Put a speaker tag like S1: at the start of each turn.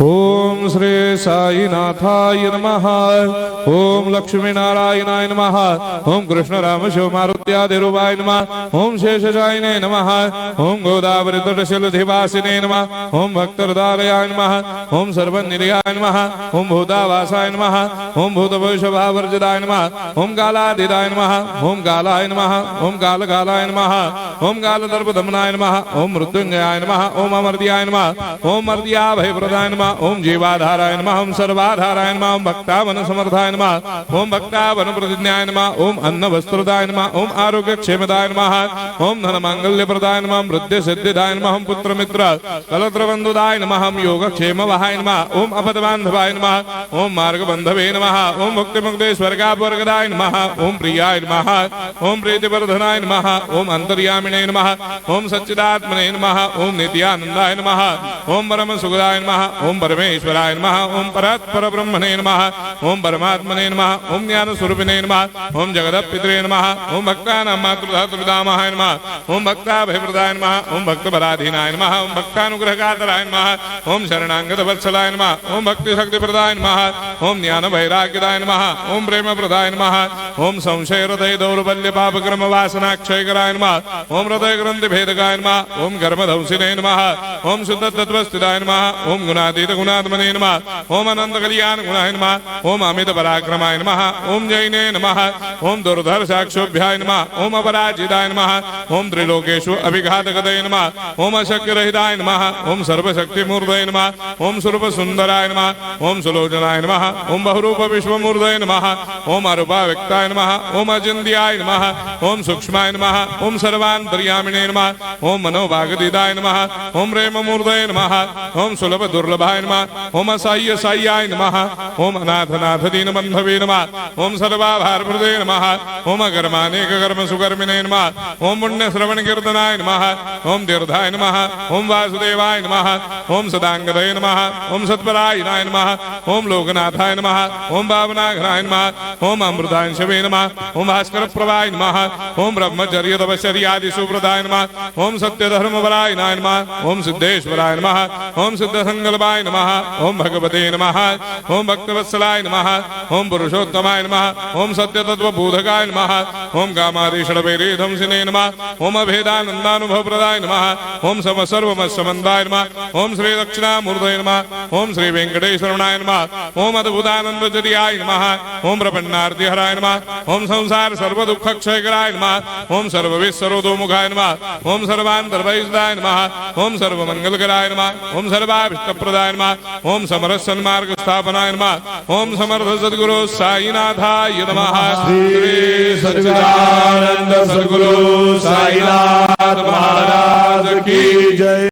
S1: ओम श्री साईनाथाय नमः। ओम लक्ष्मी नारायणाय नमः। ओम कृष्ण राम शिव मारुत्यादिरूपाय नमः। ओम शेषशायिने नमः। ओम गोदावरी तटशिलधिवासिने नमः। ओम भक्तहृदयाय नमः। ओम सर्वनिलयाय नमः। ओम भूतावासाय नमः। ओम भूतभविष्यभावर्जिताय नमः। ओम कालातीताय नमः। ओम कालाय नमः। ओम कालकालाय नमः। ओम कालदर्पदमनाय नमः। ओम मृत्युंजयाय नमः। ओम अमर्त्याय नमः। ओम मर्त्याभयप्रदाय नमः। ओम जीवाधाराय नमः। ओम सर्वाधाराय नमः। ओम भक्तावन समर्थाय नमः। ओम भक्तावन प्रतिज्ञाय नमः। ओम अन्न वस्त्रदाय नमः। ओम आरोग्य क्षेमदाय नमः। ओम धन मांगल्य प्रदाय नमः। वृद्धि सिद्धिदाय नमः। ओम पुत्र मित्र कलत्र बंधुदाय नमः। ओम योग क्षेम वहाय नमः। ओम अपद बांधवाय नमः। ओम मार्ग बंधवे नमः। ओम मुक्ति मुक्ति स्वर्गापवर्गदाय नमः। ओम प्रियाय नमः। ओम प्रीतिवर्धनाय नमः। ओम अंतर्यामिने नमः। ओम सच्चिदात्मने नमः। ओम नित्यानंदाय नमः। ओम परम सुखदाय नमः। ओम परमेश्वराय नमः। ओम परात्पर ब्रह्मणे नमः। ओम परमात्मने नमः। ओम ज्ञान स्वरूपिणे नमः। ओम जगदपितरे नमः। ओम भक्तानां मातृधातृपितामहाय नमः। ओम भक्ताभयप्रदाय नमः। ओम भक्तपराधीनाय नमः। ओम भक्तानुग्रहकातराय नमः। ओम शरणागत वत्सलाय नमः। ओम भक्ति शक्तिप्रदाय नमः। ओम ज्ञान वैराग्यदाय नमः। ओम प्रेम प्रदाय नमः। ओम संशय हृदय दौर्बल्य पाप कर्म वासना क्षयकराय नमः। ओम हृदय ग्रंथि भेदकाय नमः। ओम कर्मधंसिने नमः। ओम शुद्ध तत्वस्थिताय नमः। ओम गुणातीत गुणात्मने नमः। ओम अनंत कल्याण गुणाय नमः। ओम अमित पराक्रमाय नमः। ओम जैने नमः। ओम दुर्धर्षाक्षोभ्याय नमः। ओम अपराजिताय नमः। ओम त्रिलोकेषु अभिघातगतये नमः। ओम अशक्यरहिताय नमः। ओम सर्वशक्तिमूर्तये नमः। ओम स्वरूप सुंदराय नमः। ओम सुलोचनाय नमः। ओम बहुरूप विश्वमूर्तये नमः। ओम अरूपाव्यक्ताय नमः। ओम अचिन्त्याय नमः। ओम सूक्ष्माय नमः। ओम सर्वान्तर्यामिने नमः। ओम मनोभागतीताय नमः। ओम प्रेममूर्तये नमः। ओम सुलभ दुर्लभाय नमः। ओम असाह्य साह्याय नमः। ओम अनाथनाथ दीनबन्धवे नमः। ओम सर्वाभारप्रदे नमः। ओम अकर्मानेक कर्म सुकर्मिणे नमः। ओम पुण्य श्रवण कीर्तनाय नमः। ओम तीर्थाय नमः। ओम वासुदेवाय नमः। ओम सदांगदये नमः। ओम सत्परायणाय नमः। ओम लोकनाथाय नमः। ओम भावनाघनाय नमः। ओम अमृतांशवे नमः। ओम भास्कर प्रभाय नमः। ओम ब्रह्मचर्य तपश्चर्यादि सुप्रदाय नमः। ओम सत्यधर्मपरायणाय नमः। ओम सिद्धेश्वराय नमः। ओम सिद्ध संकल्पाय नमः। ओम भगवते नमः। ओम भक्तवत्सलाय नमः। ओम पुरुषोत्तमाय नमः। ओम सत्यतत्त्वबोधकाय नमः। ओम कामादिषडवैरेधंसिने नमः। ओम अभेदानन्दानुभवप्रदाय नमः। ओम सर्वमस्समन्दाय नमः। ओम श्री दक्षिणामूर्तये नमः। ओम श्री वेंकटेश्वरनाय नमः। ओम अद्भुतानन्दचर्याय नमः। ओम प्रपन्नार्तिहराय नमः। ओम संसार सर्वदुःखक्षयकराय नमः। ओम सर्वविश्वरोधोमुखाय नमः। ओम सर्वान्तर्बहिष्ठाय नमः। ओम सर्वमङ्गलकराय नमः। ओम सर्वाभीष्टप्रदाय नमः। ओम समरस सन्मार्ग स्थापनाय नमः। ओम समर्थ सद्गुरु साईनाथाय नमः।
S2: श्री सच्चिदानंद सद्गुरु साईनाथ महाराज की जय।